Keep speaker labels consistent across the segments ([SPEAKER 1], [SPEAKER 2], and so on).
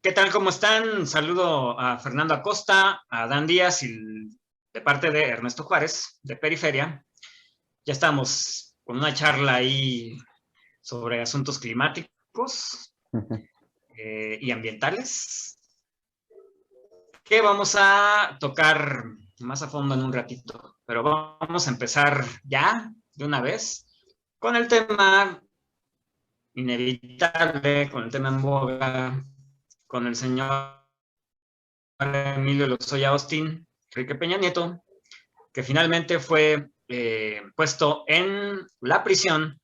[SPEAKER 1] ¿Qué tal? ¿Cómo están? Saludo a Fernando Acosta, a Dan Díaz y de parte de Ernesto Juárez, de Periferia. Ya estamos con una charla ahí sobre asuntos climáticos y ambientales, que vamos a tocar más a fondo en un ratito. Pero vamos a empezar ya, de una vez, con el tema inevitable, con el tema en boga, con el señor Emilio Lozoya Austin, Enrique Peña Nieto, que finalmente fue puesto en la prisión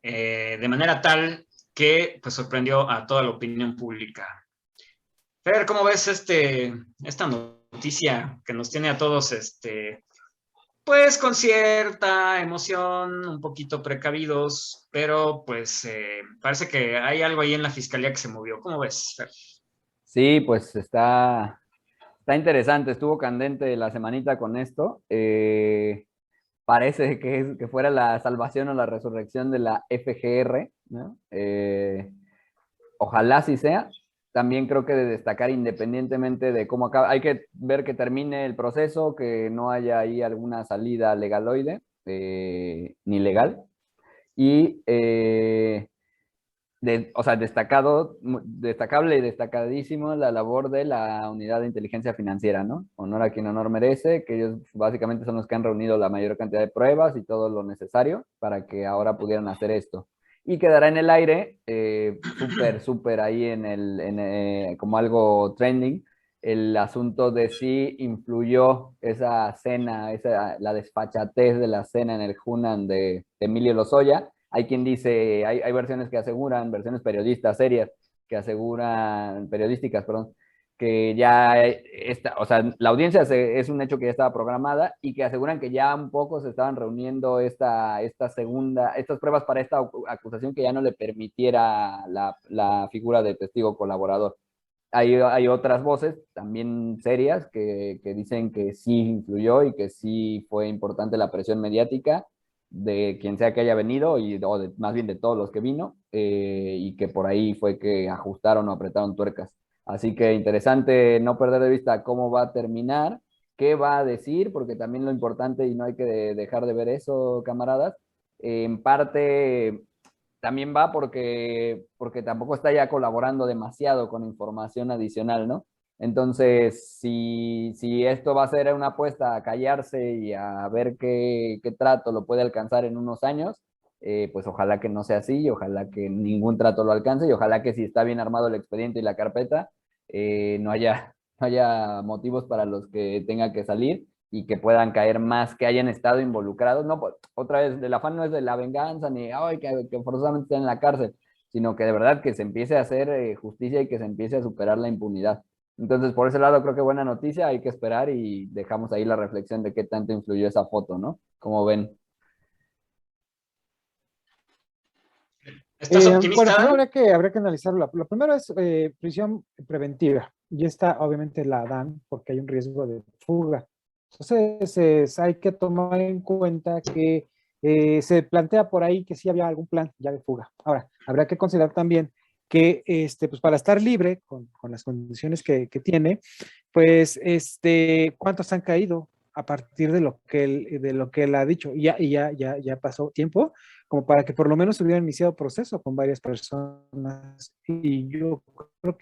[SPEAKER 1] de manera tal que pues, sorprendió a toda la opinión pública. Fer, ¿cómo ves esta noticia que nos tiene a todos pues con cierta emoción, un poquito precavidos, pero pues parece que hay algo ahí en la fiscalía que se movió? ¿Cómo ves, Fer?
[SPEAKER 2] Sí, pues está interesante, estuvo candente la semanita con esto. Parece que fuera la salvación o la resurrección de la FGR, ¿no? Ojalá sí sea. También creo que de destacar independientemente de cómo acaba, hay que ver que termine el proceso, que no haya ahí alguna salida legaloide, ni legal. Y o sea, destacable y destacadísimo la labor de la unidad de inteligencia financiera, ¿no? Honor a quien honor merece, que ellos básicamente son los que han reunido la mayor cantidad de pruebas y todo lo necesario para que ahora pudieran hacer esto. Y quedará en el aire, súper ahí como algo trending, el asunto de si influyó esa cena, la desfachatez de la cena en el Hunan de Emilio Lozoya. Hay quien dice, hay versiones que aseguran, versiones periodistas serias, que aseguran, periodísticas, perdón, que ya o sea, la audiencia es un hecho que ya estaba programada y que aseguran que ya un poco se estaban reuniendo estas pruebas para esta acusación que ya no le permitiera la figura de testigo colaborador. Hay otras voces también serias que dicen que sí influyó y que sí fue importante la presión mediática de quien sea que haya venido, más bien de todos los que vino, y que por ahí fue que ajustaron o apretaron tuercas. Así que interesante no perder de vista cómo va a terminar, qué va a decir, porque también lo importante, y no hay que dejar de ver eso, camaradas, en parte también va porque tampoco está ya colaborando demasiado con información adicional, ¿no? Entonces, si esto va a ser una apuesta a callarse y a ver qué trato lo puede alcanzar en unos años, pues ojalá que no sea así, y ojalá que ningún trato lo alcance, y ojalá que si está bien armado el expediente y la carpeta, no haya motivos para los que tenga que salir y que puedan caer más que hayan estado involucrados. No, pues, otra vez, el afán no es de la venganza ni ay, que forzosamente estén en la cárcel, sino que de verdad que se empiece a hacer justicia y que se empiece a superar la impunidad. Entonces, por ese lado, creo que buena noticia, hay que esperar y dejamos ahí la reflexión de qué tanto influyó esa foto, ¿no? Como ven.
[SPEAKER 1] ¿Estás
[SPEAKER 3] Bueno,
[SPEAKER 1] optimista,
[SPEAKER 3] primero
[SPEAKER 1] Dan?
[SPEAKER 3] habría que analizarlo. Lo primero es prisión preventiva. Y esta obviamente la dan porque hay un riesgo de fuga. Entonces hay que tomar en cuenta que se plantea por ahí que sí había algún plan ya de fuga. Ahora, habrá que considerar también que pues para estar libre con las condiciones que tiene, pues cuántos han caído a partir de lo que él ha dicho. Ya pasó tiempo como para que por lo menos hubiera iniciado proceso con varias personas. Y yo creo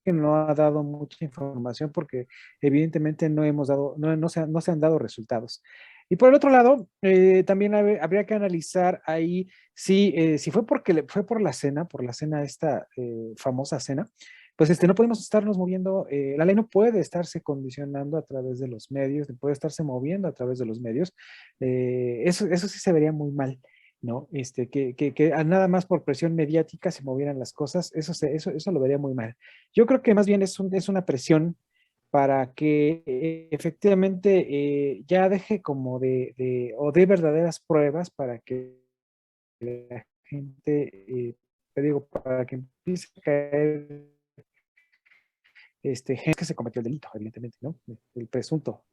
[SPEAKER 3] que no ha dado mucha información porque evidentemente no se han dado resultados. Y por el otro lado, también habría que analizar ahí si fue fue por la cena, esta famosa cena, pues no podemos estarnos moviendo, la ley no puede estarse condicionando a través de los medios, no puede estarse moviendo a través de los medios. Eso sí se vería muy mal. ¿No? Que nada más por presión mediática se movieran las cosas, eso lo vería muy mal. Yo creo que más bien es una presión para que efectivamente ya deje como o de verdaderas pruebas para que la gente, te digo, para que empiece a caer gente que se cometió el delito, evidentemente, ¿no? El presunto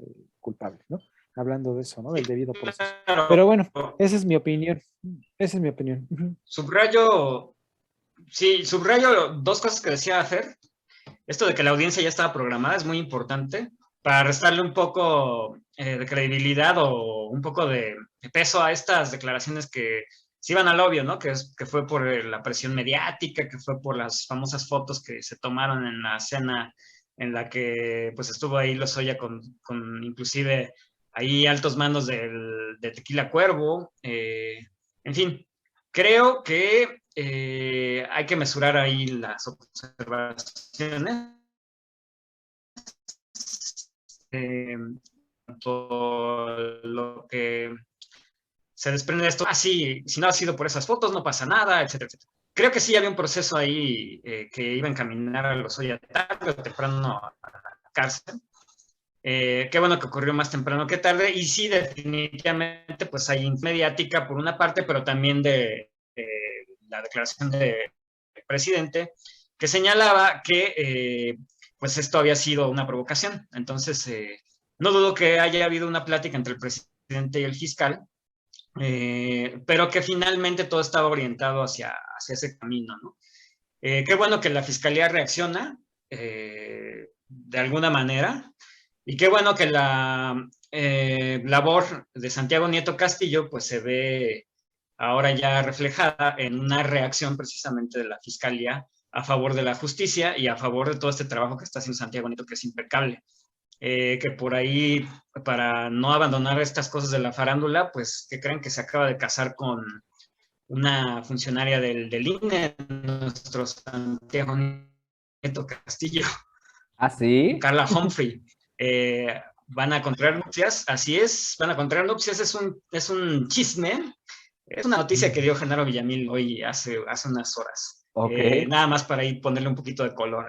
[SPEAKER 3] culpable, ¿no? Hablando de eso, ¿no?
[SPEAKER 1] Sí,
[SPEAKER 3] Del debido proceso.
[SPEAKER 1] claro.
[SPEAKER 3] Pero bueno, esa es mi opinión. Esa es mi opinión.
[SPEAKER 1] Subrayo, sí, subrayo dos cosas que decía Fer. esto de que la audiencia ya estaba programada es muy importante para restarle un poco de credibilidad o un poco de peso a estas declaraciones que se iban al obvio, ¿no? Que fue por la presión mediática, que fue por las famosas fotos que se tomaron en la cena en la que pues estuvo ahí Lozoya con inclusive ahí altos mandos de Tequila Cuervo. En fin, creo que hay que mesurar ahí las observaciones. Lo que se desprende de esto, sí, si no ha sido por esas fotos, no pasa nada, etcétera, etcétera. Creo que sí había un proceso ahí que iba a encaminar a Lozoya tarde o temprano a la cárcel. Qué bueno que ocurrió más temprano que tarde, y sí, definitivamente, pues hay mediática por una parte, pero también de la declaración del presidente, que señalaba que pues esto había sido una provocación. Entonces, no dudo que haya habido una plática entre el presidente y el fiscal, pero que finalmente todo estaba orientado hacia ese camino, ¿no? Qué bueno que la fiscalía reacciona de alguna manera, y qué bueno que la labor de Santiago Nieto Castillo pues se ve ahora ya reflejada en una reacción precisamente de la fiscalía a favor de la justicia y a favor de todo este trabajo que está haciendo Santiago Nieto, que es impecable. Que por ahí, para no abandonar estas cosas de la farándula, pues que creen que se acaba de casar con una funcionaria del INE, nuestro Santiago Nieto Castillo,
[SPEAKER 2] ¿Ah, sí?
[SPEAKER 1] Carla Humphrey. Van a contraer nupcias, así es, van a contraer nupcias, es un chisme, es una noticia que dio Genaro Villamil hoy hace unas horas.
[SPEAKER 2] Ok,
[SPEAKER 1] Nada más para ir ponerle un poquito de color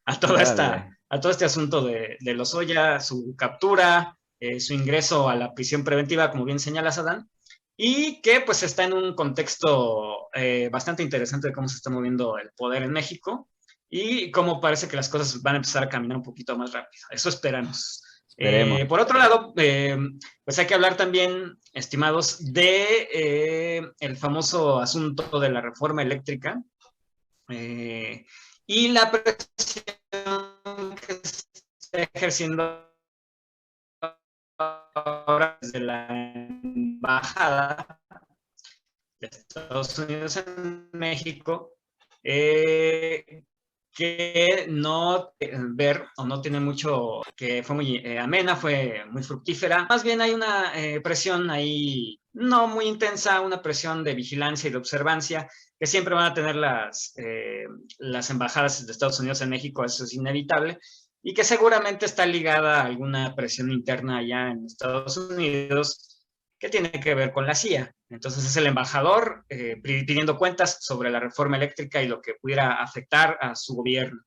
[SPEAKER 1] a toda
[SPEAKER 2] órale.
[SPEAKER 1] a todo este asunto de Lozoya, su captura, su ingreso a la prisión preventiva, como bien señala Adán, y que pues está en un contexto bastante interesante de cómo se está moviendo el poder en México y cómo parece que las cosas van a empezar a caminar un poquito más rápido. Eso esperamos.
[SPEAKER 2] Esperemos.
[SPEAKER 1] Por otro lado, pues hay que hablar también, estimados, de el famoso asunto de la reforma eléctrica y la presión que se está ejerciendo ahora desde la embajada de Estados Unidos en México, que no ver o no tiene mucho, que fue muy amena, fue muy fructífera. Más bien hay una presión ahí no muy intensa, una presión de vigilancia y de observancia que siempre van a tener las embajadas de Estados Unidos en México, eso es inevitable, y que seguramente está ligada a alguna presión interna allá en Estados Unidos que tiene que ver con la CIA. Entonces es el embajador pidiendo cuentas sobre la reforma eléctrica y lo que pudiera afectar a su gobierno.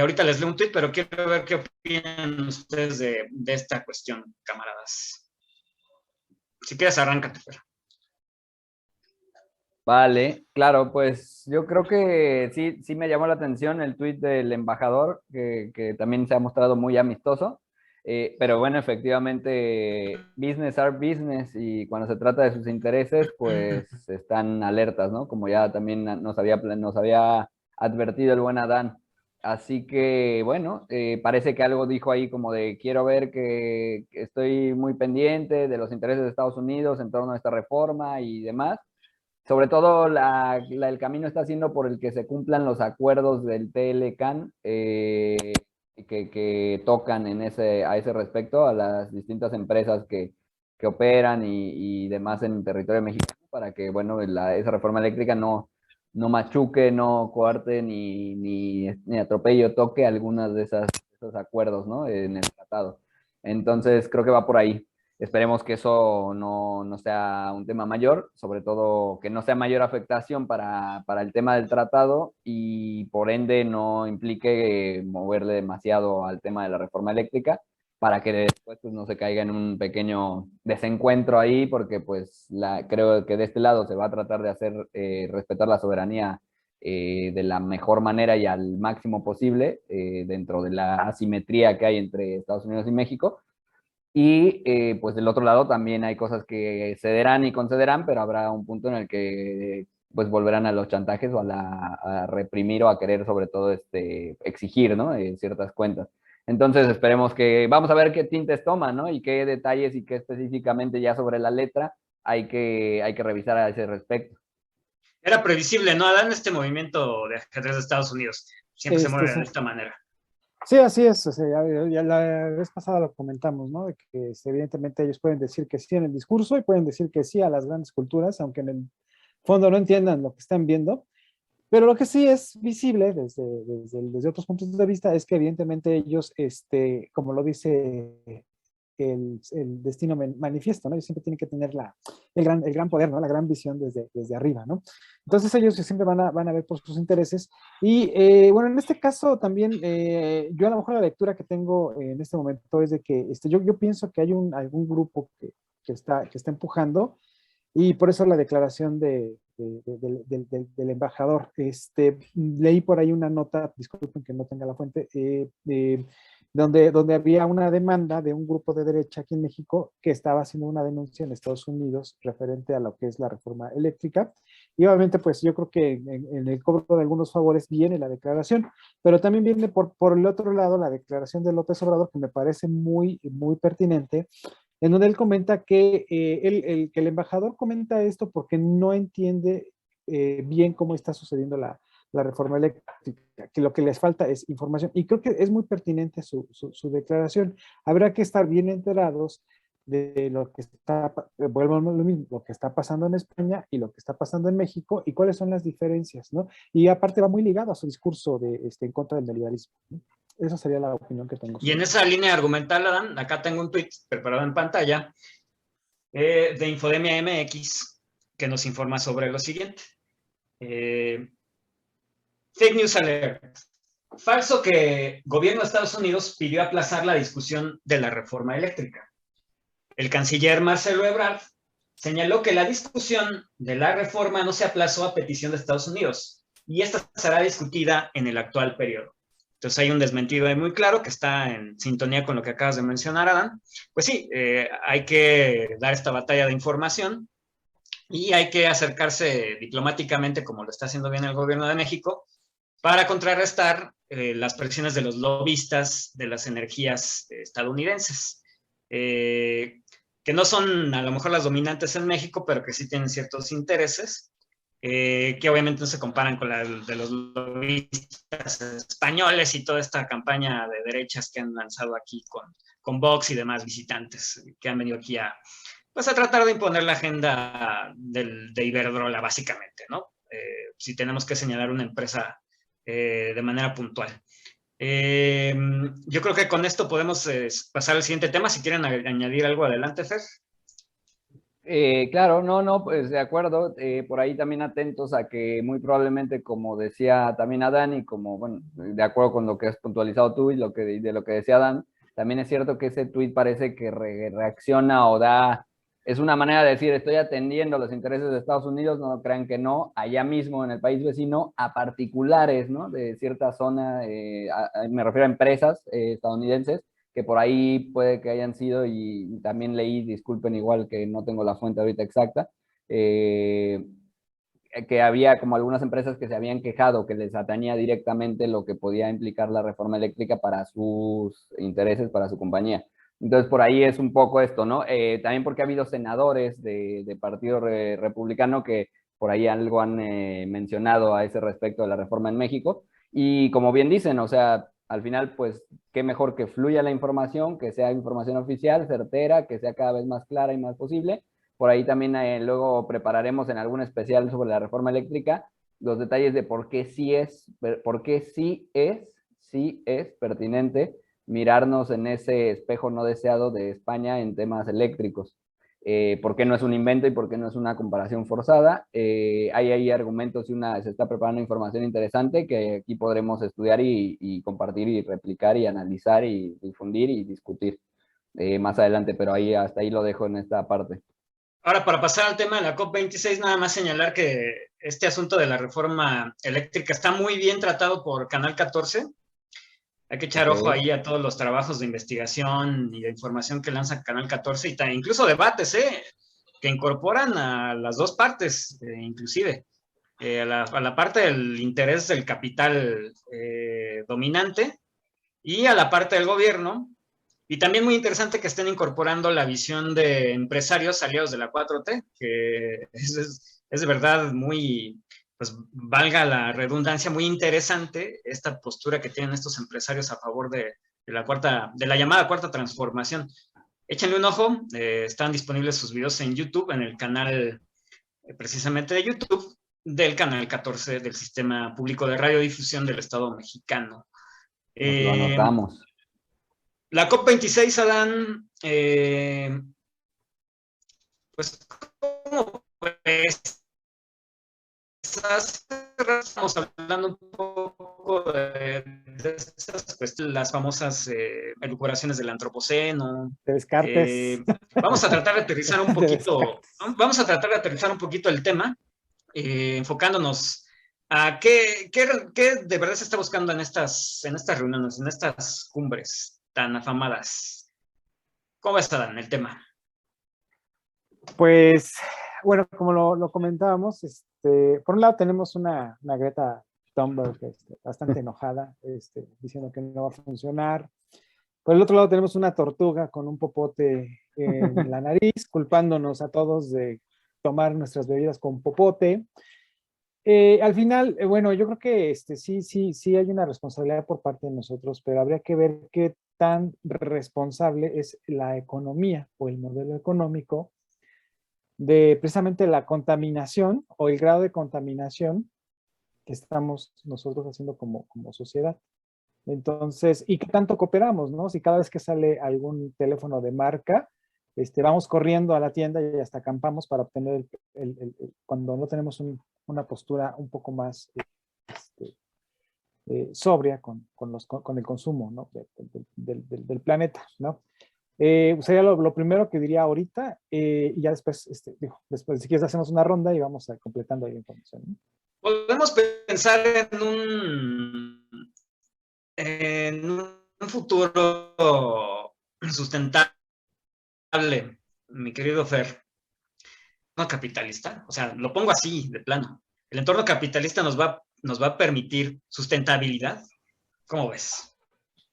[SPEAKER 1] Ahorita les leo un tuit, pero quiero ver qué opinan ustedes de esta cuestión, camaradas. Si quieres, arráncate, Fer.
[SPEAKER 2] Vale, claro, pues yo creo que sí, sí me llamó la atención el tuit del embajador, que también se ha mostrado muy amistoso, pero bueno, efectivamente, business are business y cuando se trata de sus intereses, pues están alertas, ¿no? Como ya también nos había advertido el buen Adán. Así que, bueno, parece que algo dijo ahí como de quiero ver que estoy muy pendiente de los intereses de Estados Unidos en torno a esta reforma y demás. Sobre todo el camino está siendo por el que se cumplan los acuerdos del TLCAN que tocan a ese respecto a las distintas empresas que operan y demás en territorio mexicano para que, bueno, esa reforma eléctrica no machuque, no coarte ni atropelle o toque algunas de esos acuerdos, ¿no? En el tratado. Entonces, creo que va por ahí. Esperemos que eso no sea un tema mayor, sobre todo que no sea mayor afectación para el tema del tratado y por ende no implique moverle demasiado al tema de la reforma eléctrica para que después pues, no se caiga en un pequeño desencuentro ahí, porque pues creo que de este lado se va a tratar de hacer respetar la soberanía de la mejor manera y al máximo posible dentro de la asimetría que hay entre Estados Unidos y México. Y pues del otro lado también hay cosas que cederán y concederán, pero habrá un punto en el que pues volverán a los chantajes o a reprimir o a querer sobre todo exigir, ¿no? Ciertas cuentas. Entonces esperemos vamos a ver qué tintes toman, ¿no? Y qué detalles y qué específicamente ya sobre la letra hay que revisar a ese respecto.
[SPEAKER 1] Era previsible, ¿no, Adán? Este movimiento de ajedrez de Estados Unidos siempre se mueve
[SPEAKER 3] Sí.
[SPEAKER 1] de esta manera.
[SPEAKER 3] Sí, así es. O sea, ya la vez pasada lo comentamos, ¿no? De que evidentemente ellos pueden decir que sí en el discurso y pueden decir que sí a las grandes culturas, aunque en el fondo no entiendan lo que están viendo. Pero lo que sí es visible desde otros puntos de vista es que evidentemente ellos, como lo dice el destino manifiesto, ¿no? Ellos siempre tienen que tener el gran poder, ¿no? La gran visión desde arriba, ¿no? Entonces ellos siempre van a ver por sus intereses. Y bueno, en este caso también, yo a lo mejor la lectura que tengo en este momento es de que yo pienso que hay algún grupo que está empujando, y por eso la declaración del embajador. Leí por ahí una nota, disculpen que no tenga la fuente, donde había una demanda de un grupo de derecha aquí en México que estaba haciendo una denuncia en Estados Unidos referente a lo que es la reforma eléctrica. Y obviamente, pues yo creo que en el cobro de algunos favores viene la declaración, pero también viene por el otro lado la declaración de López Obrador, que me parece muy, muy pertinente, en donde él comenta que el embajador comenta esto porque no entiende bien cómo está sucediendo la reforma eléctrica, que lo que les falta es información. Y creo que es muy pertinente su declaración. Habrá que estar bien enterados de lo que vuelvo a lo mismo, lo que está pasando en España y lo que está pasando en México y cuáles son las diferencias, ¿no? Y aparte va muy ligado a su discurso en contra del neoliberalismo, ¿no? Esa sería la opinión que tengo.
[SPEAKER 1] Y en esa línea argumental, Adán, acá tengo un tweet preparado en pantalla de Infodemia MX que nos informa sobre lo siguiente. Fake News Alert. Falso que gobierno de Estados Unidos pidió aplazar la discusión de la reforma eléctrica. El canciller Marcelo Ebrard señaló que la discusión de la reforma no se aplazó a petición de Estados Unidos y esta será discutida en el actual periodo. Entonces hay un desmentido ahí muy claro que está en sintonía con lo que acabas de mencionar, Adán. Pues sí, hay que dar esta batalla de información y hay que acercarse diplomáticamente, como lo está haciendo bien el gobierno de México, para contrarrestar las presiones de los lobistas de las energías estadounidenses, que no son a lo mejor las dominantes en México, pero que sí tienen ciertos intereses, que obviamente no se comparan con la de los lobistas españoles y toda esta campaña de derechas que han lanzado aquí con Vox y demás visitantes que han venido aquí a tratar de imponer la agenda de Iberdrola, básicamente, ¿no? Si tenemos que señalar una empresa de manera puntual. Yo creo que con esto podemos pasar al siguiente tema. Si quieren añadir algo, adelante, Fer.
[SPEAKER 2] Claro, no, pues de acuerdo. Por ahí también atentos a que muy probablemente, como decía también Adán, y como, bueno, de acuerdo con lo que has puntualizado tú y de lo que decía Adán, también es cierto que ese tuit parece que reacciona o es una manera de decir, estoy atendiendo los intereses de Estados Unidos, no crean que no, allá mismo en el país vecino, a particulares, ¿no? De cierta zona, me refiero a empresas estadounidenses, que por ahí puede que hayan sido, y también leí, disculpen igual que no tengo la fuente ahorita exacta, que había como algunas empresas que se habían quejado que les atañía directamente lo que podía implicar la reforma eléctrica para sus intereses, para su compañía. Entonces, por ahí es un poco esto, ¿no? También porque ha habido senadores de partido republicano que por ahí algo han mencionado a ese respecto de la reforma en México. Y como bien dicen, o sea, al final, pues, qué mejor que fluya la información, que sea información oficial, certera, que sea cada vez más clara y más posible. Por ahí también luego prepararemos en algún especial sobre la reforma eléctrica los detalles de por qué sí es pertinente mirarnos en ese espejo no deseado de España en temas eléctricos. ¿Por qué no es un invento y por qué no es una comparación forzada? Hay argumentos y se está preparando información interesante que aquí podremos estudiar y compartir y replicar y analizar y difundir y discutir más adelante, pero hasta ahí lo dejo en esta parte.
[SPEAKER 1] Ahora, para pasar al tema de la COP26, nada más señalar que este asunto de la reforma eléctrica está muy bien tratado por Canal 14. Hay que echar ojo ahí a todos los trabajos de investigación y de información que lanza Canal 14 y incluso debates que incorporan a las dos partes, inclusive. a la parte del interés del capital dominante y a la parte del gobierno. Y también muy interesante que estén incorporando la visión de empresarios aliados de la 4T, que es de verdad muy, pues valga la redundancia, muy interesante esta postura que tienen estos empresarios a favor de la llamada cuarta transformación. Échenle un ojo, están disponibles sus videos en YouTube, en el canal precisamente de YouTube del canal 14 del Sistema Público de Radiodifusión del Estado Mexicano.
[SPEAKER 2] Nos lo anotamos.
[SPEAKER 1] La COP26, Adán, pues, ¿cómo ves? Estamos hablando un poco de estas cuestiones, las famosas elucubraciones del antropoceno.
[SPEAKER 3] De Descartes.
[SPEAKER 1] Vamos a tratar de aterrizar un poquito, vamos a tratar de aterrizar un poquito el tema, enfocándonos a qué de verdad se está buscando en estas reuniones, en estas cumbres tan afamadas. ¿Cómo está, Dan, el tema?
[SPEAKER 3] Pues, bueno, como lo comentábamos, por un lado tenemos una Greta Thunberg bastante enojada, diciendo que no va a funcionar. Por el otro lado tenemos una tortuga con un popote en la nariz, culpándonos a todos de tomar nuestras bebidas con popote. Al final, bueno, yo creo que sí hay una responsabilidad por parte de nosotros, pero habría que ver qué tan responsable es la economía o el modelo económico de precisamente la contaminación o el grado de contaminación que estamos nosotros haciendo como sociedad. Entonces, ¿y qué tanto cooperamos, no? Si cada vez que sale algún teléfono de marca, vamos corriendo a la tienda y hasta acampamos para obtener cuando no tenemos una postura un poco más sobria con el consumo, ¿no? del planeta, ¿no? Sería lo primero que diría ahorita, y ya después, después, si quieres, hacemos una ronda y vamos completando ahí la información, ¿no?
[SPEAKER 1] Podemos pensar en un futuro sustentable, mi querido Fer, no capitalista, o sea, lo pongo así, de plano. ¿El entorno capitalista nos va a permitir sustentabilidad? ¿Cómo ves?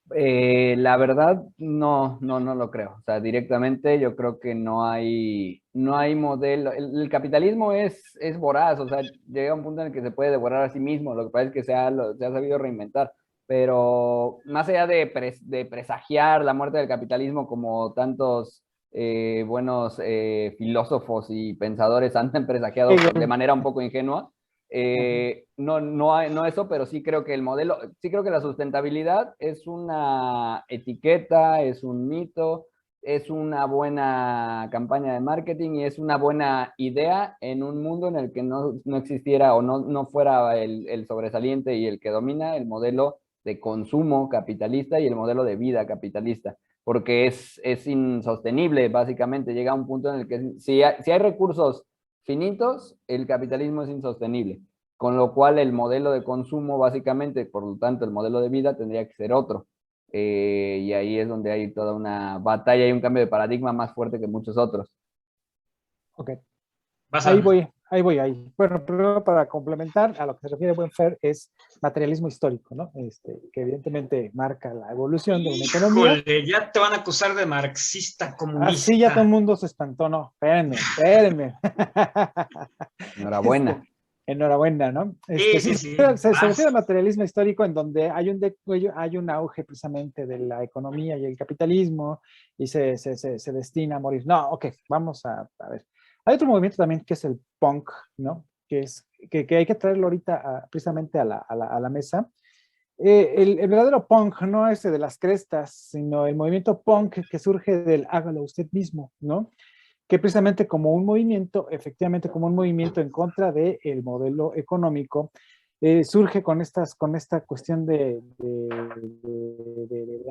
[SPEAKER 2] La verdad, no lo creo. O sea, directamente yo creo que no hay modelo. El capitalismo es voraz, o sea, llega un punto en el que se puede devorar a sí mismo. Lo que pasa es que se ha sabido reinventar. Pero más allá de presagiar la muerte del capitalismo como tantos buenos filósofos y pensadores han presagiado de manera un poco ingenua, no eso, pero sí creo que el modelo, sí creo que la sustentabilidad es una etiqueta, es un mito, es una buena campaña de marketing y es una buena idea en un mundo en el que no existiera o no fuera el sobresaliente y el que domina el modelo de consumo capitalista y el modelo de vida capitalista, porque es insostenible, básicamente. Llega a un punto en el que si hay recursos finitos, el capitalismo es insostenible, con lo cual el modelo de consumo básicamente, por lo tanto el modelo de vida tendría que ser otro, y ahí es donde hay toda una batalla y un cambio de paradigma más fuerte que muchos otros.
[SPEAKER 3] Ok, ahí voy. Bueno, primero para complementar a lo que se refiere Buen Fer es materialismo histórico, ¿no? Que evidentemente marca la evolución de una economía.
[SPEAKER 1] Híjole, ya te van a acusar de marxista, comunista.
[SPEAKER 3] Así ya todo el mundo se espantó, no, espérenme.
[SPEAKER 2] Enhorabuena.
[SPEAKER 3] Enhorabuena, ¿no?
[SPEAKER 1] Sí.
[SPEAKER 3] Se refiere al materialismo histórico en donde hay un auge precisamente de la economía y el capitalismo y se destina a morir. No, ok, vamos a ver. Hay otro movimiento también que es el punk, ¿no? Que hay que traerlo ahorita precisamente a la mesa. El verdadero punk no es de las crestas, sino el movimiento punk que surge del hágalo usted mismo, ¿no? Que precisamente como un movimiento, efectivamente como un movimiento en contra del modelo económico, surge con esta cuestión de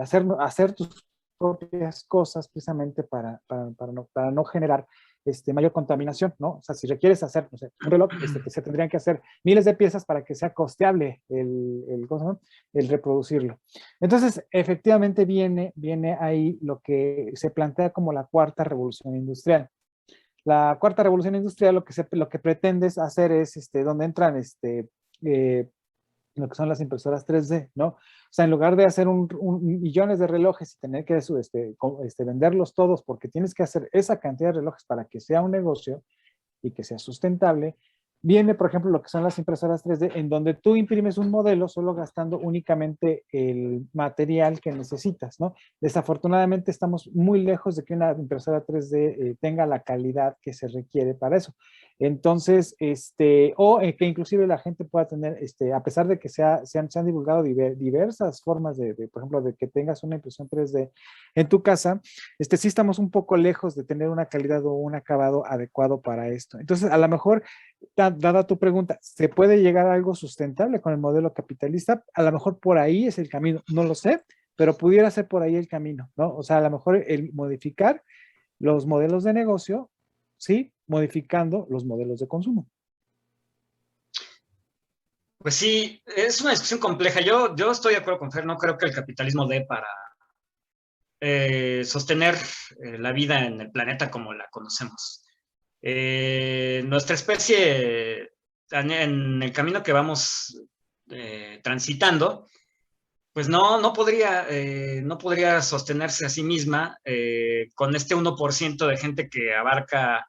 [SPEAKER 3] hacer tus propias cosas precisamente para no generar mayor contaminación, ¿no? O sea, si requieres hacer, no sé, un reloj, que se tendrían que hacer miles de piezas para que sea costeable el reproducirlo. Entonces, efectivamente viene ahí lo que se plantea como la cuarta revolución industrial. La cuarta revolución industrial lo que pretende hacer es, donde entran lo que son las impresoras 3D, ¿no? O sea, en lugar de hacer millones de relojes y tener que venderlos todos porque tienes que hacer esa cantidad de relojes para que sea un negocio y que sea sustentable, viene, por ejemplo, lo que son las impresoras 3D, en donde tú imprimes un modelo solo gastando únicamente el material que necesitas, ¿no? Desafortunadamente estamos muy lejos de que una impresora 3D tenga la calidad que se requiere para eso. Entonces, que inclusive la gente pueda tener, a pesar de que se han divulgado diversas formas por ejemplo, de que tengas una impresión 3D en tu casa, sí estamos un poco lejos de tener una calidad o un acabado adecuado para esto. Entonces, a lo mejor, dada tu pregunta, ¿se puede llegar a algo sustentable con el modelo capitalista? A lo mejor por ahí es el camino, no lo sé, pero pudiera ser por ahí el camino, ¿no? O sea, a lo mejor el modificar los modelos de negocio, sí, modificando los modelos de consumo.
[SPEAKER 1] Pues sí, es una discusión compleja. Yo estoy de acuerdo con Fer, no creo que el capitalismo dé para sostener la vida en el planeta como la conocemos. Nuestra especie, en el camino que vamos transitando, pues no podría sostenerse a sí misma con este 1% de gente que abarca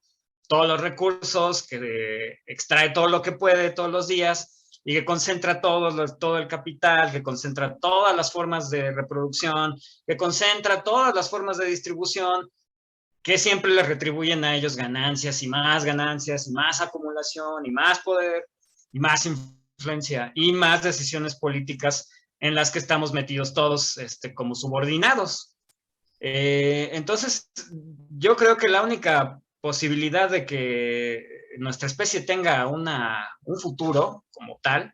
[SPEAKER 1] todos los recursos, que extrae todo lo que puede todos los días y que concentra todo el capital, que concentra todas las formas de reproducción, que concentra todas las formas de distribución, que siempre les retribuyen a ellos ganancias y más acumulación y más poder y más influencia y más decisiones políticas en las que estamos metidos todos como subordinados. Entonces, yo creo que la única posibilidad de que nuestra especie tenga un futuro como tal,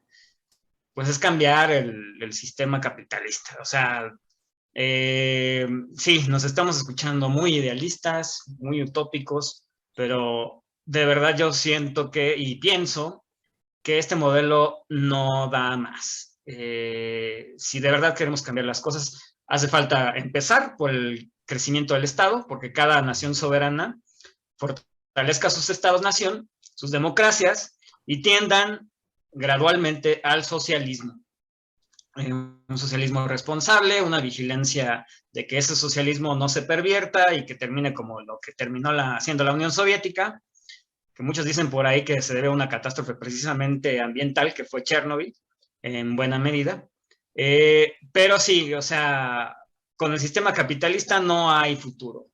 [SPEAKER 1] pues es cambiar el sistema capitalista. O sea, sí, nos estamos escuchando muy idealistas, muy utópicos, pero de verdad yo siento y pienso que este modelo no da más. Si de verdad queremos cambiar las cosas, hace falta empezar por el crecimiento del Estado, porque cada nación soberana fortalezca sus estados-nación, sus democracias, y tiendan gradualmente al socialismo. Un socialismo responsable, una vigilancia de que ese socialismo no se pervierta y que termine como lo que terminó siendo la Unión Soviética, que muchos dicen por ahí que se debe a una catástrofe precisamente ambiental, que fue Chernobyl, en buena medida. Pero sí, o sea, con el sistema capitalista no hay futuro.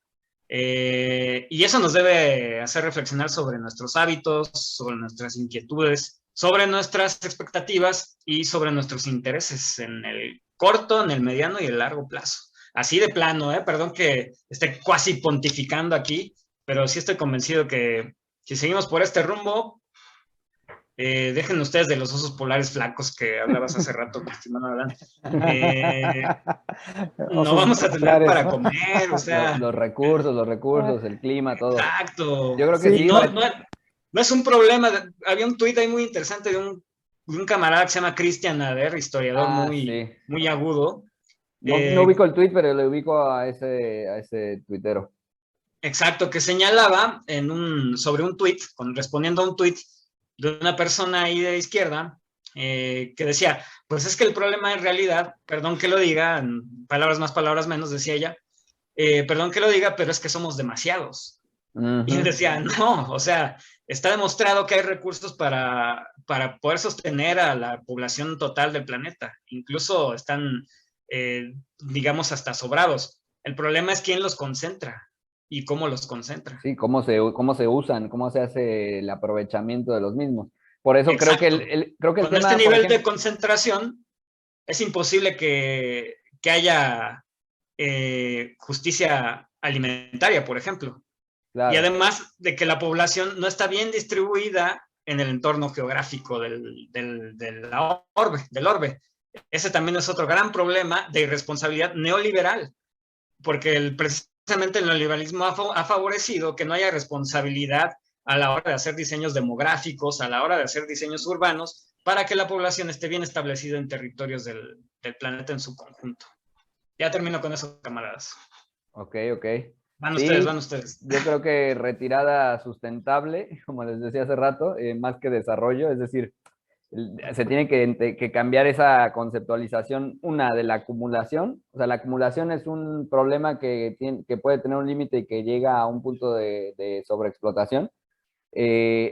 [SPEAKER 1] Y eso nos debe hacer reflexionar sobre nuestros hábitos, sobre nuestras inquietudes, sobre nuestras expectativas y sobre nuestros intereses en el corto, en el mediano y el largo plazo. Así de plano, perdón que esté cuasi pontificando aquí, pero sí estoy convencido que si seguimos por este rumbo, dejen ustedes de los osos polares flacos que hablabas hace rato, estimado Adán. No vamos a tener para
[SPEAKER 2] ¿no?
[SPEAKER 1] comer, o sea.
[SPEAKER 2] Los recursos, el clima, todo.
[SPEAKER 1] Exacto.
[SPEAKER 2] Yo creo que sí.
[SPEAKER 1] No es un problema. Había un tuit ahí muy interesante de un camarada que se llama Christian Nader, historiador muy agudo.
[SPEAKER 2] No ubico el tuit, pero le ubico a ese tuitero.
[SPEAKER 1] Exacto, que señalaba sobre un tuit, respondiendo a un tuit de una persona ahí de izquierda, que decía, pues es que el problema en realidad, perdón que lo diga, palabras más, palabras menos, decía ella, perdón que lo diga, pero es que somos demasiados. Y él decía, no, o sea, está demostrado que hay recursos para poder sostener a la población total del planeta. Incluso están, digamos, hasta sobrados. El problema es quién los concentra y cómo los concentra.
[SPEAKER 2] Sí, cómo se usan, cómo se hace el aprovechamiento de los mismos. Por eso creo que
[SPEAKER 1] con este nivel de concentración es imposible que haya justicia alimentaria, por ejemplo. Claro. Y además de que la población no está bien distribuida en el entorno geográfico del orbe. Ese también es otro gran problema de irresponsabilidad neoliberal, porque precisamente el neoliberalismo ha favorecido que no haya responsabilidad a la hora de hacer diseños demográficos, a la hora de hacer diseños urbanos, para que la población esté bien establecida en territorios del planeta en su conjunto. Ya termino con eso, camaradas.
[SPEAKER 2] Ok.
[SPEAKER 1] Van
[SPEAKER 2] Sí,
[SPEAKER 1] ustedes, van ustedes.
[SPEAKER 2] yo creo que retirada sustentable, como les decía hace rato, más que desarrollo, es decir, se tiene que cambiar esa conceptualización, una de la acumulación. O sea, la acumulación es un problema que puede tener un límite y que llega a un punto de sobreexplotación.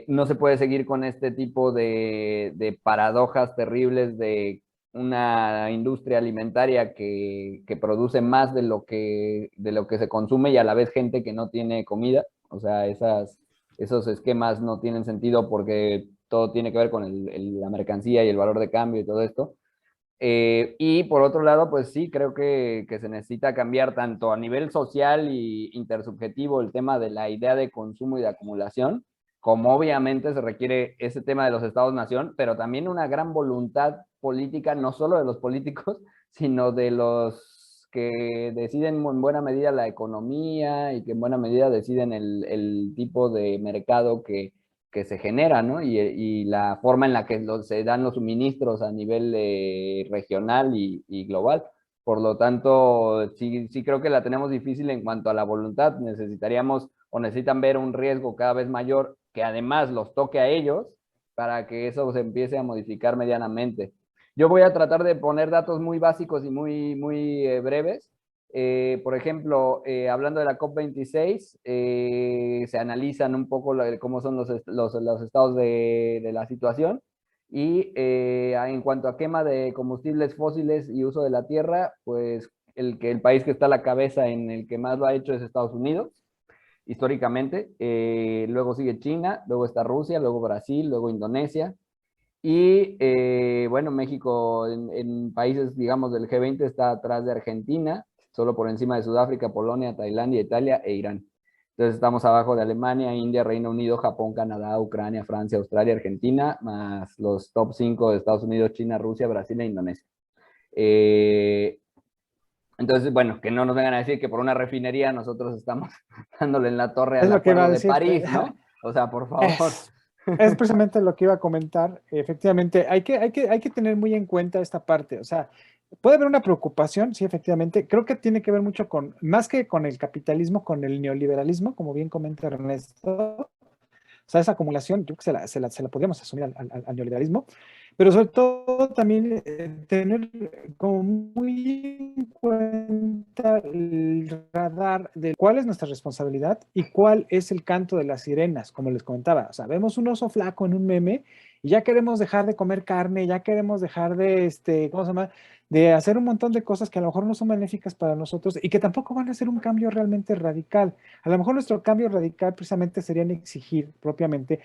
[SPEAKER 2] No se puede seguir con este tipo de paradojas terribles de una industria alimentaria que produce más de lo que se consume y a la vez gente que no tiene comida. O sea, esos esquemas no tienen sentido porque todo tiene que ver con la mercancía y el valor de cambio y todo esto. Y por otro lado, pues sí, creo que se necesita cambiar tanto a nivel social y intersubjetivo el tema de la idea de consumo y de acumulación, como obviamente se requiere ese tema de los estados-nación, pero también una gran voluntad política, no solo de los políticos, sino de los que deciden en buena medida la economía y que en buena medida deciden el tipo de mercado que se genera, ¿no? Y la forma en la que se dan los suministros a nivel regional y global. Por lo tanto, sí, sí creo que la tenemos difícil en cuanto a la voluntad. Necesitaríamos o necesitan ver un riesgo cada vez mayor que además los toque a ellos para que eso se empiece a modificar medianamente. Yo voy a tratar de poner datos muy básicos y muy breves. Por ejemplo, hablando de la COP26, se analizan un poco cómo son los estados de la situación y en cuanto a quema de combustibles fósiles y uso de la tierra, pues el país que está a la cabeza en el que más lo ha hecho es Estados Unidos, históricamente. Luego sigue China, luego está Rusia, luego Brasil, luego Indonesia. Y bueno, México en países, digamos, del G20 está atrás de Argentina, solo por encima de Sudáfrica, Polonia, Tailandia, Italia e Irán. Entonces estamos abajo de Alemania, India, Reino Unido, Japón, Canadá, Ucrania, Francia, Australia, Argentina, más los top 5 de Estados Unidos, China, Rusia, Brasil e Indonesia. Eh, entonces, bueno, que no nos vengan a decir que por una refinería nosotros estamos dándole en la torre
[SPEAKER 3] Es
[SPEAKER 2] al
[SPEAKER 3] lo que iba a
[SPEAKER 2] Acuerdo de
[SPEAKER 3] decirte.
[SPEAKER 2] París, ¿no? O sea, por favor.
[SPEAKER 3] Es, es precisamente lo que iba a comentar. Efectivamente, hay que tener muy en cuenta esta parte. O sea, puede haber una preocupación, sí, efectivamente. Creo que tiene que ver mucho con, más que con el capitalismo, con el neoliberalismo, como bien comenta Ernesto. O sea, esa acumulación, yo creo que se la podríamos asumir al neoliberalismo, pero sobre todo también tener como muy en cuenta el radar de cuál es nuestra responsabilidad y cuál es el canto de las sirenas, como les comentaba. O sea, vemos un oso flaco en un meme y ya queremos dejar de comer carne, ya queremos dejar de, ¿cómo se llama? De hacer un montón de cosas que a lo mejor no son benéficas para nosotros y que tampoco van a ser un cambio realmente radical. A lo mejor nuestro cambio radical precisamente sería en exigir propiamente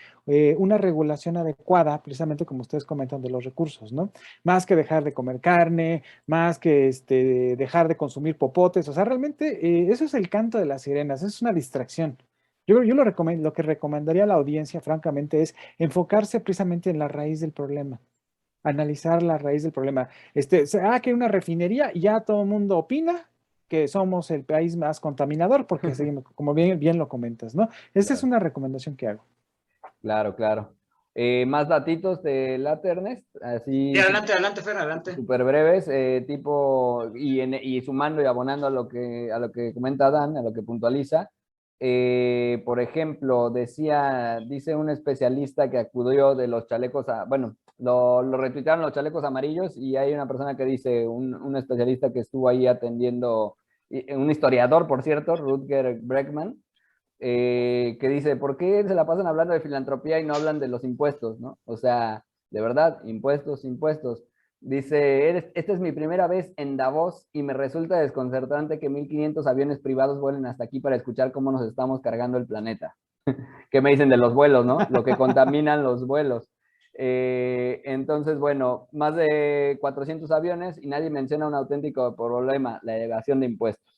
[SPEAKER 3] una regulación adecuada, precisamente como ustedes comentan, de los recursos, ¿no? Más que dejar de comer carne, más que dejar de consumir popotes, o sea, realmente eso es el canto de las sirenas, es una distracción. Yo lo que recomendaría a la audiencia, francamente, es enfocarse precisamente en la raíz del problema, analizar la raíz del problema. Que hay una refinería y ya todo el mundo opina que somos el país más contaminador porque seguimos, como bien lo comentas, ¿no? Esa es
[SPEAKER 2] Claro,
[SPEAKER 3] una recomendación que hago.
[SPEAKER 2] claro, claro. Más datitos de late, Ernest,
[SPEAKER 1] Sí,
[SPEAKER 2] así
[SPEAKER 1] adelante, adelante, Fer, adelante.
[SPEAKER 2] súper breves, tipo, y sumando y abonando a lo que comenta Dan, a lo que puntualiza. Por ejemplo, dice un especialista que acudió de los chalecos, bueno, lo retuitearon los chalecos amarillos y hay una persona que dice, un especialista que estuvo ahí atendiendo, un historiador, por cierto, Rutger Bregman, que dice, ¿por qué se la pasan hablando de filantropía y no hablan de los impuestos, ¿no? O sea, de verdad, impuestos, impuestos. Dice, esta es mi primera vez en Davos y me resulta desconcertante que 1.500 aviones privados vuelen hasta aquí para escuchar cómo nos estamos cargando el planeta. ¿Qué me dicen de los vuelos, no? Lo que contaminan los vuelos. Entonces, bueno, más de 400 aviones y nadie menciona un auténtico problema, la evasión de impuestos.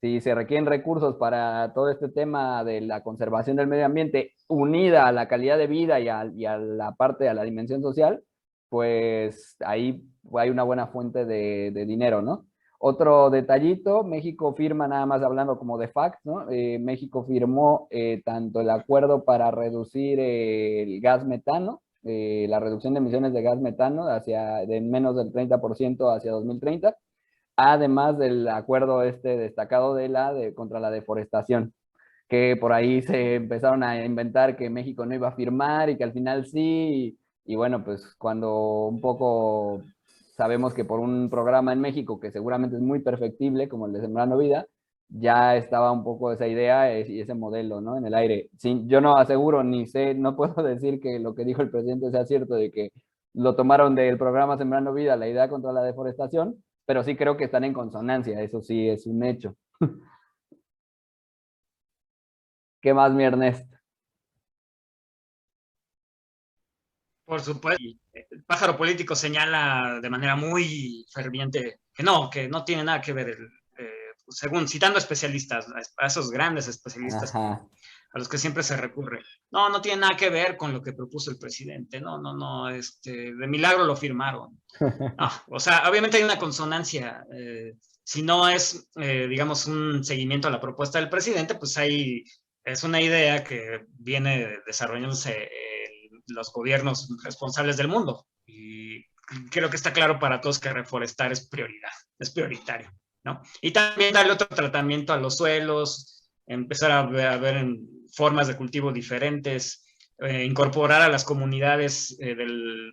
[SPEAKER 2] Si se requieren recursos para todo este tema de la conservación del medio ambiente unida a la calidad de vida y a la parte, a la dimensión social, pues ahí hay una buena fuente de dinero, ¿no? Otro detallito, México firma, nada más hablando como de fact, ¿no? México firmó tanto el acuerdo para reducir el gas metano, la reducción de emisiones de gas metano de menos del 30% hacia 2030, además del acuerdo destacado contra la deforestación, que por ahí se empezaron a inventar que México no iba a firmar y que al final sí, y bueno, pues cuando un poco sabemos que por un programa en México que seguramente es muy perfectible, como el de Sembrando Vida, ya estaba un poco esa idea y ese modelo, ¿no? En el aire. Sí, yo no aseguro ni sé, no puedo decir que lo que dijo el presidente sea cierto, de que lo tomaron del programa Sembrando Vida, la idea contra la deforestación, pero sí creo que están en consonancia, eso sí es un hecho. ¿Qué más, mi Ernesto?
[SPEAKER 1] Por supuesto, y el pájaro político señala de manera muy ferviente que no tiene nada que ver, según citando especialistas, a esos grandes especialistas
[SPEAKER 2] Ajá.
[SPEAKER 1] a los que siempre se recurre. No, no tiene nada que ver con lo que propuso el presidente. No, no, no, de milagro lo firmaron. No, o sea, obviamente hay una consonancia. Si no es, digamos, un seguimiento a la propuesta del presidente, pues es una idea que viene desarrollándose en los gobiernos responsables del mundo. Y creo que está claro para todos que reforestar es prioridad, es prioritario, ¿no? Y también darle otro tratamiento a los suelos, empezar a ver en formas de cultivo diferentes, incorporar a las comunidades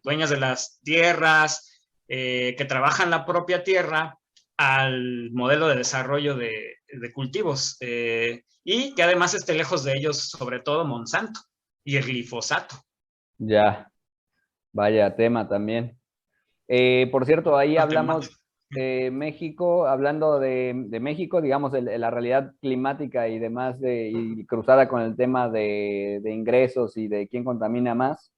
[SPEAKER 1] dueñas de las tierras, que trabajan la propia tierra al modelo de desarrollo de cultivos, y que además esté lejos de ellos, sobre todo Monsanto y el glifosato.
[SPEAKER 2] Ya, vaya tema también. Por cierto, ahí hablamos de México, hablando de México, digamos, la realidad climática y demás, y cruzada con el tema de ingresos y de quién contamina más.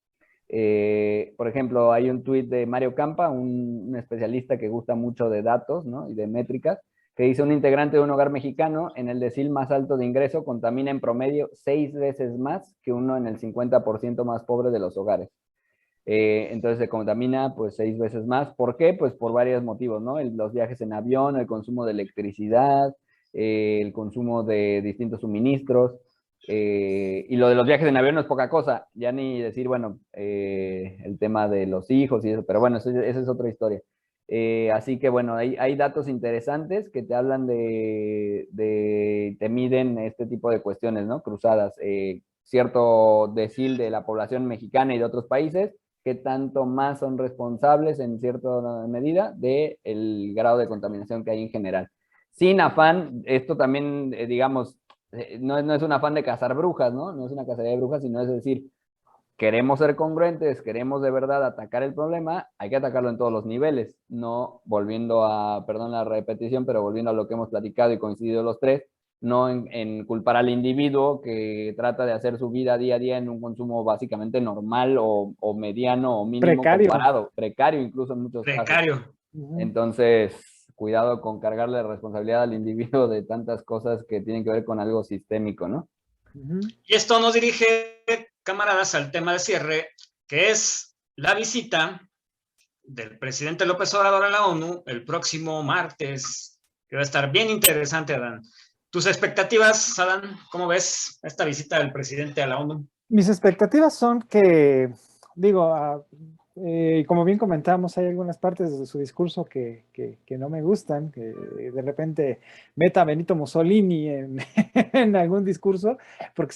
[SPEAKER 2] Por ejemplo, hay un tuit de Mario Campa, un especialista que gusta mucho de datos, ¿no? Y de métricas, que dice: un integrante de un hogar mexicano en el decil más alto de ingreso contamina en promedio 6 veces más que uno en el 50% más pobre de los hogares. Entonces se contamina pues 6 veces más. ¿Por qué? Pues por varios motivos, ¿no? Los viajes en avión, el consumo de electricidad, el consumo de distintos suministros, y lo de los viajes en avión no es poca cosa, ya ni decir, bueno, el tema de los hijos y eso, pero bueno, esa es otra historia. Así que bueno, hay datos interesantes que te hablan te miden este tipo de cuestiones, ¿no? Cruzadas. Cierto decil de la población mexicana y de otros países, qué tanto más son responsables en cierta medida del grado de contaminación que hay en general. Sin afán, esto también, digamos, no es un afán de cazar brujas, ¿no? No es una cacería de brujas, sino es decir, queremos ser congruentes, queremos de verdad atacar el problema, hay que atacarlo en todos los niveles, no volviendo a, perdón la repetición, pero volviendo a lo que hemos platicado y coincidido los tres, no en culpar al individuo que trata de hacer su vida día a día en un consumo básicamente normal o mediano o mínimo
[SPEAKER 3] Precario.
[SPEAKER 2] comparado, precario incluso en muchos casos.
[SPEAKER 1] Precario.
[SPEAKER 2] Entonces, cuidado con cargarle responsabilidad al individuo de tantas cosas que tienen que ver con algo sistémico, ¿no?
[SPEAKER 1] Y esto nos dirige, camaradas, al tema de cierre, que es la visita del presidente López Obrador a la ONU el próximo martes, que va a estar bien interesante, Adán. ¿Tus expectativas, Adán? ¿Cómo ves esta visita del presidente a la ONU?
[SPEAKER 3] Mis expectativas son que, digo, como bien comentamos, hay algunas partes de su discurso que no me gustan, que de repente meta a Benito Mussolini en algún discurso, porque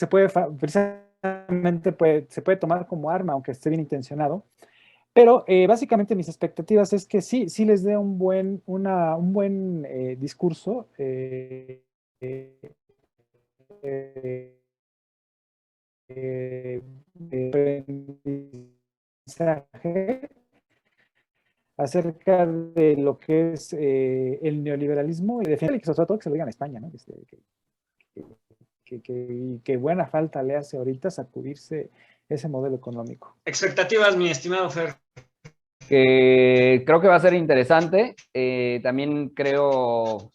[SPEAKER 3] precisamente se puede tomar como arma, aunque esté bien intencionado. Pero básicamente mis expectativas es que sí les dé un buen discurso. Aprendizaje acerca de lo que es el neoliberalismo y defender que sobre todo que se lo digan a España, ¿no? Que buena falta le hace ahorita sacudirse ese modelo económico.
[SPEAKER 1] Expectativas, mi estimado Fer.
[SPEAKER 2] Que creo que va a ser interesante. También o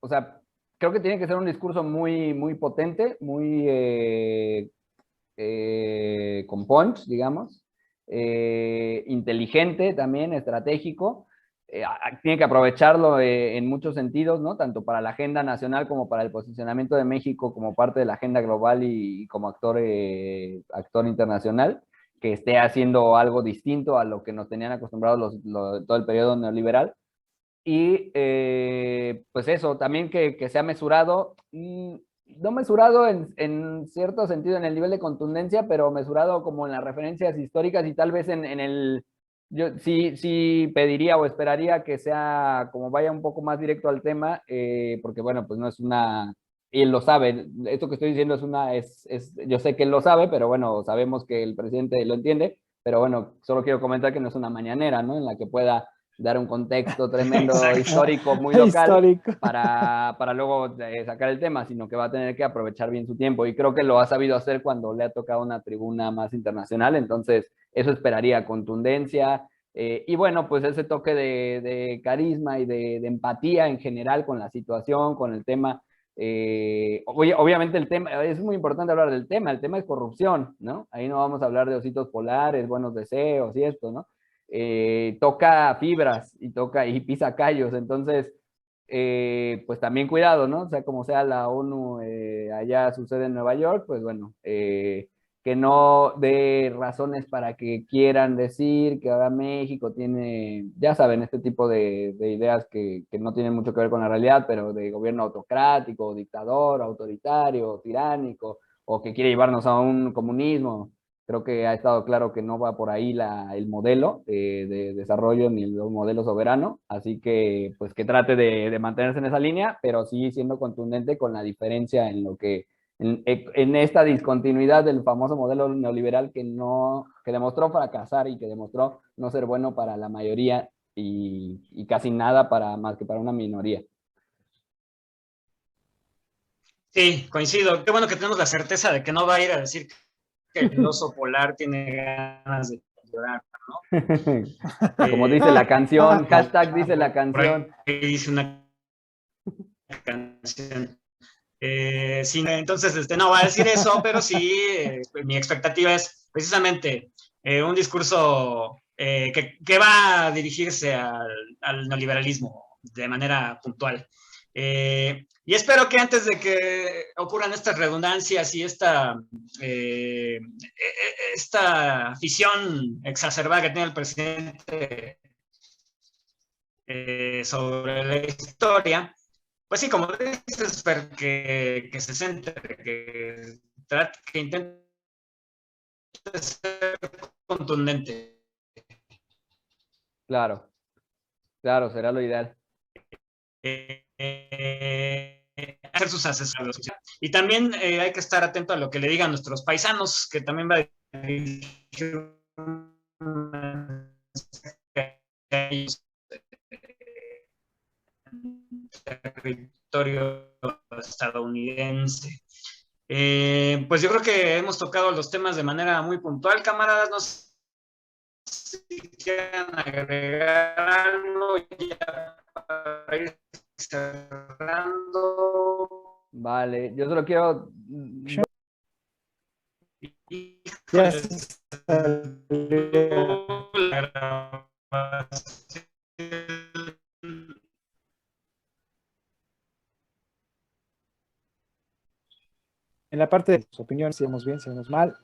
[SPEAKER 2] sea, creo que tiene que ser un discurso muy, muy potente, muy con punch, digamos, inteligente también, estratégico. Tiene que aprovecharlo en muchos sentidos, ¿no? Tanto para la agenda nacional como para el posicionamiento de México como parte de la agenda global y como actor internacional, que esté haciendo algo distinto a lo que nos tenían acostumbrados todo el periodo neoliberal. Y pues eso, también que sea mesurado, no mesurado en cierto sentido en el nivel de contundencia, pero mesurado como en las referencias históricas y tal vez en el, yo sí pediría o esperaría que sea como vaya un poco más directo al tema, porque bueno, pues no es una, y él lo sabe, esto que estoy diciendo yo sé que él lo sabe, pero bueno, sabemos que el presidente lo entiende, pero bueno, solo quiero comentar que no es una mañanera, ¿no? En la que pueda dar un contexto tremendo
[SPEAKER 1] Exacto.
[SPEAKER 2] histórico muy local
[SPEAKER 3] Histórico.
[SPEAKER 2] para luego sacar el tema, sino que va a tener que aprovechar bien su tiempo. Y creo que lo ha sabido hacer cuando le ha tocado una tribuna más internacional. Entonces, eso esperaría, contundencia. Y bueno, pues ese toque de carisma y de empatía en general con la situación, con el tema. Obviamente el tema, es muy importante hablar del tema, el tema es corrupción, ¿no? Ahí no vamos a hablar de ositos polares, buenos deseos y esto, ¿no? Toca fibras y pisa callos, entonces, pues también cuidado, ¿no? O sea, como sea la ONU, allá sucede en Nueva York, pues bueno, que no dé razones para que quieran decir que ahora México tiene, ya saben, este tipo de ideas que no tienen mucho que ver con la realidad, pero de gobierno autocrático, dictador, autoritario, tiránico, o que quiere llevarnos a un comunismo. Creo que ha estado claro que no va por ahí el modelo de desarrollo ni el modelo soberano, así que pues que trate de mantenerse en esa línea, pero sí siendo contundente con la diferencia en lo que, en esta discontinuidad del famoso modelo neoliberal que demostró fracasar y que demostró no ser bueno para la mayoría y casi nada más que para una minoría.
[SPEAKER 1] Sí, coincido. Qué bueno que tenemos la certeza de que no va a ir a decir que el oso polar tiene ganas de llorar, ¿no?
[SPEAKER 2] Como dice la canción, hashtag dice la
[SPEAKER 1] Por ahí
[SPEAKER 2] canción.
[SPEAKER 1] dice una canción. Sí, entonces, no va a decir eso, pero sí, mi expectativa es precisamente un discurso que va a dirigirse al neoliberalismo de manera puntual. Y espero que antes de que ocurran estas redundancias y esta afición exacerbada que tiene el presidente sobre la historia, pues sí, como dices, Fer, que se centre, que intente ser contundente.
[SPEAKER 2] Claro, claro, será lo ideal.
[SPEAKER 1] Hacer sus asesorías. Y también hay que estar atento a lo que le digan nuestros paisanos, que también va a dirigir territorio estadounidense. Pues yo creo que hemos tocado los temas de manera muy puntual, camaradas. No sé si quieran agregar algo ya para ir cerrando.
[SPEAKER 2] Vale, yo solo quiero...
[SPEAKER 3] Ya
[SPEAKER 1] Híjoles,
[SPEAKER 3] salió.
[SPEAKER 1] la
[SPEAKER 3] En la parte de su opinión, si vemos bien, si vemos mal.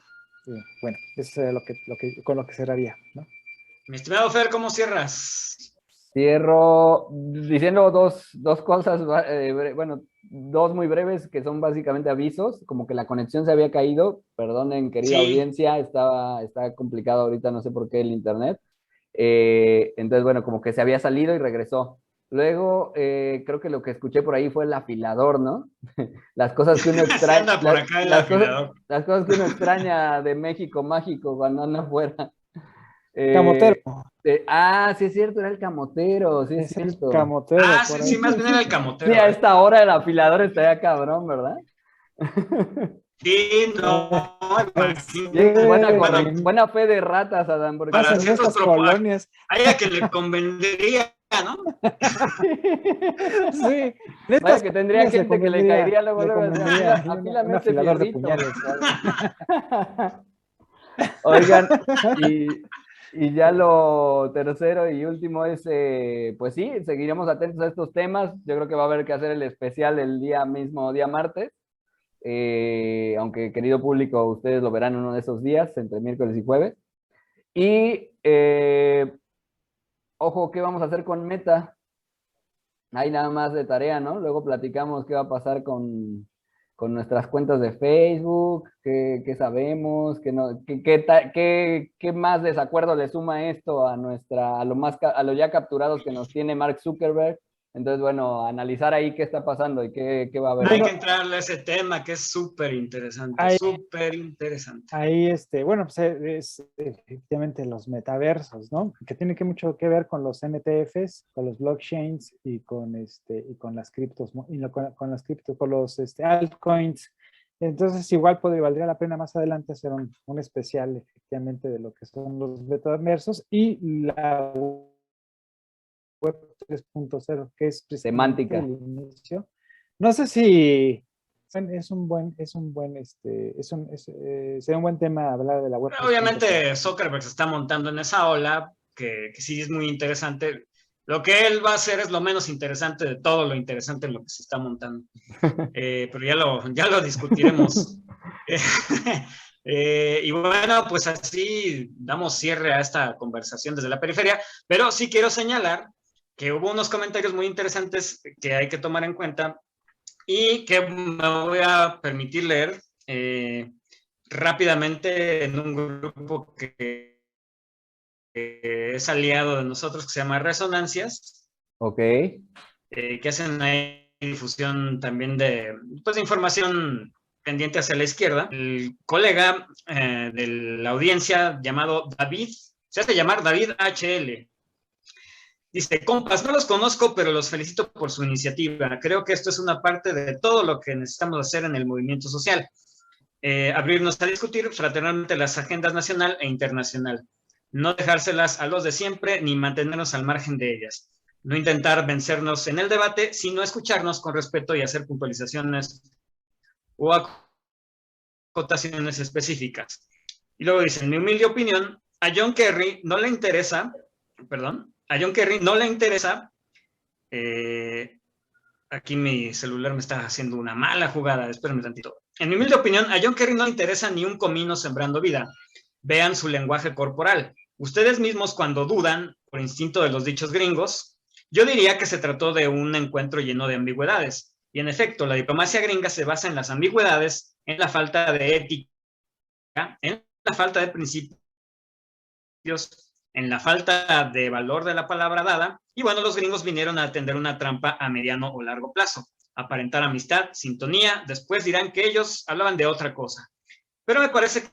[SPEAKER 3] Bueno, eso es con lo que cerraría, ¿no?
[SPEAKER 1] Mi estimado Fer, ¿cómo cierras?
[SPEAKER 2] Cierro diciendo dos cosas, bueno, dos muy breves que son básicamente avisos, como que la conexión se había caído, perdonen querida
[SPEAKER 1] Sí,
[SPEAKER 2] audiencia, está complicado ahorita, no sé por qué el internet. Entonces, bueno, como que se había salido y regresó. Luego, creo que lo que escuché por ahí fue el afilador, ¿no? Las cosas que uno
[SPEAKER 1] se
[SPEAKER 2] extraña,
[SPEAKER 1] anda por acá el afilador.
[SPEAKER 2] las cosas que uno extraña de México mágico cuando anda afuera.
[SPEAKER 3] Camotero.
[SPEAKER 2] Sí es cierto, era el camotero, sí es
[SPEAKER 3] Es el
[SPEAKER 2] cierto.
[SPEAKER 3] camotero
[SPEAKER 1] Sí,
[SPEAKER 3] por
[SPEAKER 1] sí,
[SPEAKER 3] ahí.
[SPEAKER 1] más bien era el
[SPEAKER 2] Sí,
[SPEAKER 1] camotero,
[SPEAKER 2] a
[SPEAKER 1] ¿eh?
[SPEAKER 2] esta hora el afilador estaría cabrón, ¿verdad?
[SPEAKER 1] Sí, no,
[SPEAKER 2] Bien,
[SPEAKER 1] imagínate, bueno,
[SPEAKER 2] buena fe de ratas, Adán,
[SPEAKER 3] Más
[SPEAKER 1] para
[SPEAKER 2] porque...
[SPEAKER 3] en
[SPEAKER 1] ciertos
[SPEAKER 3] nuestras
[SPEAKER 1] propósitos,
[SPEAKER 3] colonias.
[SPEAKER 1] hay a que le convendría, ¿no?
[SPEAKER 3] Sí, en
[SPEAKER 2] Vaya
[SPEAKER 3] estas
[SPEAKER 2] que tendría
[SPEAKER 3] colonias
[SPEAKER 2] gente que le caería luego,
[SPEAKER 3] le
[SPEAKER 2] luego, así,
[SPEAKER 3] convendría ahí un
[SPEAKER 2] afílame este
[SPEAKER 3] afilador de
[SPEAKER 2] fierrito.
[SPEAKER 3] puñales o algo.
[SPEAKER 2] Oigan, y ya lo tercero y último es, pues sí, seguiremos atentos a estos temas. Yo creo que va a haber que hacer el especial el día martes. Aunque querido público, ustedes lo verán uno de esos días, entre miércoles y jueves. Y ojo, ¿qué vamos a hacer con Meta? Ahí nada más de tarea, ¿no? Luego platicamos qué va a pasar con nuestras cuentas de Facebook, qué sabemos, qué más desacuerdo le suma esto a a lo ya capturados que nos tiene Mark Zuckerberg. Entonces, bueno, analizar ahí qué está pasando y qué va a haber.
[SPEAKER 1] Hay que entrarle a ese tema que es súper interesante, súper interesante.
[SPEAKER 3] Ahí, bueno, pues es efectivamente los metaversos, ¿no? Que tiene mucho que ver con los NFTs, con los blockchains y con las criptos, con las criptos, con los altcoins. Entonces, igual valdría la pena más adelante hacer un especial, efectivamente, de lo que son los metaversos y la web 3.0, que es
[SPEAKER 2] semántica.
[SPEAKER 3] El inicio. No sé si sería un buen tema hablar de la web.
[SPEAKER 1] Pero obviamente Zuckerberg se está montando en esa ola, que sí es muy interesante. Lo que él va a hacer es lo menos interesante de todo lo interesante en lo que se está montando. Pero ya lo discutiremos. Y bueno, pues así damos cierre a esta conversación desde la periferia, pero sí quiero señalar que hubo unos comentarios muy interesantes que hay que tomar en cuenta y que me voy a permitir leer rápidamente en un grupo que es aliado de nosotros, que se llama Resonancias.
[SPEAKER 2] Ok.
[SPEAKER 1] Que hacen ahí difusión también de información pendiente hacia la izquierda. El colega de la audiencia llamado David, se hace llamar David HL, dice: compas, no los conozco, pero los felicito por su iniciativa. Creo que esto es una parte de todo lo que necesitamos hacer en el movimiento social. Abrirnos a discutir fraternalmente las agendas nacional e internacional. No dejárselas a los de siempre, ni mantenernos al margen de ellas. No intentar vencernos en el debate, sino escucharnos con respeto y hacer puntualizaciones o acotaciones específicas. Y luego dice: en mi humilde opinión, a John Kerry no le interesa, aquí mi celular me está haciendo una mala jugada, espérenme tantito. En mi humilde opinión, a John Kerry no le interesa ni un comino sembrando vida. Vean su lenguaje corporal. Ustedes mismos, cuando dudan, por instinto de los dichos gringos, yo diría que se trató de un encuentro lleno de ambigüedades. Y en efecto, la diplomacia gringa se basa en las ambigüedades, en la falta de ética, en la falta de principios, en la falta de valor de la palabra dada. Y bueno, los gringos vinieron a atender una trampa a mediano o largo plazo. Aparentar amistad, sintonía, después dirán que ellos hablaban de otra cosa. Pero me parece que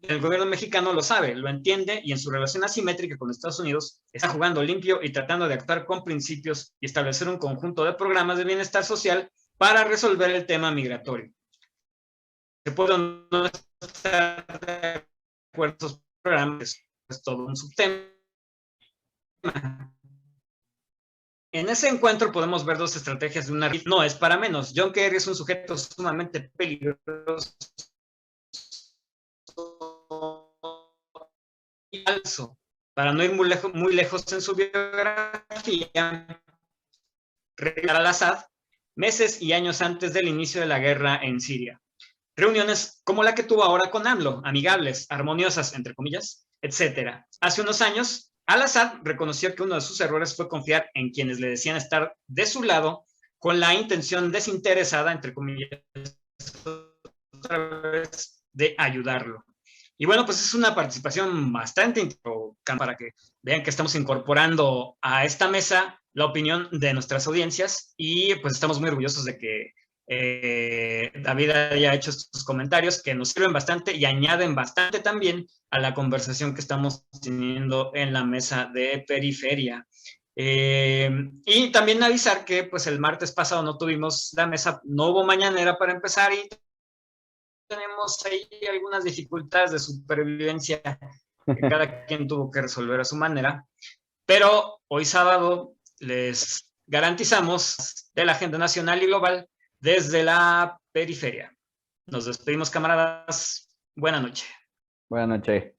[SPEAKER 1] el gobierno mexicano lo sabe, lo entiende, y en su relación asimétrica con Estados Unidos está jugando limpio y tratando de actuar con principios y establecer un conjunto de programas de bienestar social para resolver el tema migratorio. Se puede no estar de acuerdo con esos programas, es todo un subtema. En ese encuentro podemos ver dos estrategias de una... No es para menos. John Kerry es un sujeto sumamente peligroso y falso. Para no ir muy lejos en su biografía, Bashar al-Assad, meses y años antes del inicio de la guerra en Siria. Reuniones como la que tuvo ahora con AMLO, amigables, armoniosas, entre comillas, etc. Hace unos años, al-Assad reconoció que uno de sus errores fue confiar en quienes le decían estar de su lado con la intención desinteresada, entre comillas, otra vez, de ayudarlo. Y bueno, pues es una participación bastante interesante para que vean que estamos incorporando a esta mesa la opinión de nuestras audiencias, y pues estamos muy orgullosos de que David haya hecho estos comentarios que nos sirven bastante y añaden bastante también a la conversación que estamos teniendo en la mesa de periferia. Y también avisar que pues el martes pasado no tuvimos la mesa, no hubo mañanera para empezar, y tenemos ahí algunas dificultades de supervivencia que cada quien tuvo que resolver a su manera, pero hoy sábado les garantizamos de la agenda nacional y global desde la periferia. Nos despedimos, camaradas. Buenas noches.
[SPEAKER 2] Buenas noches.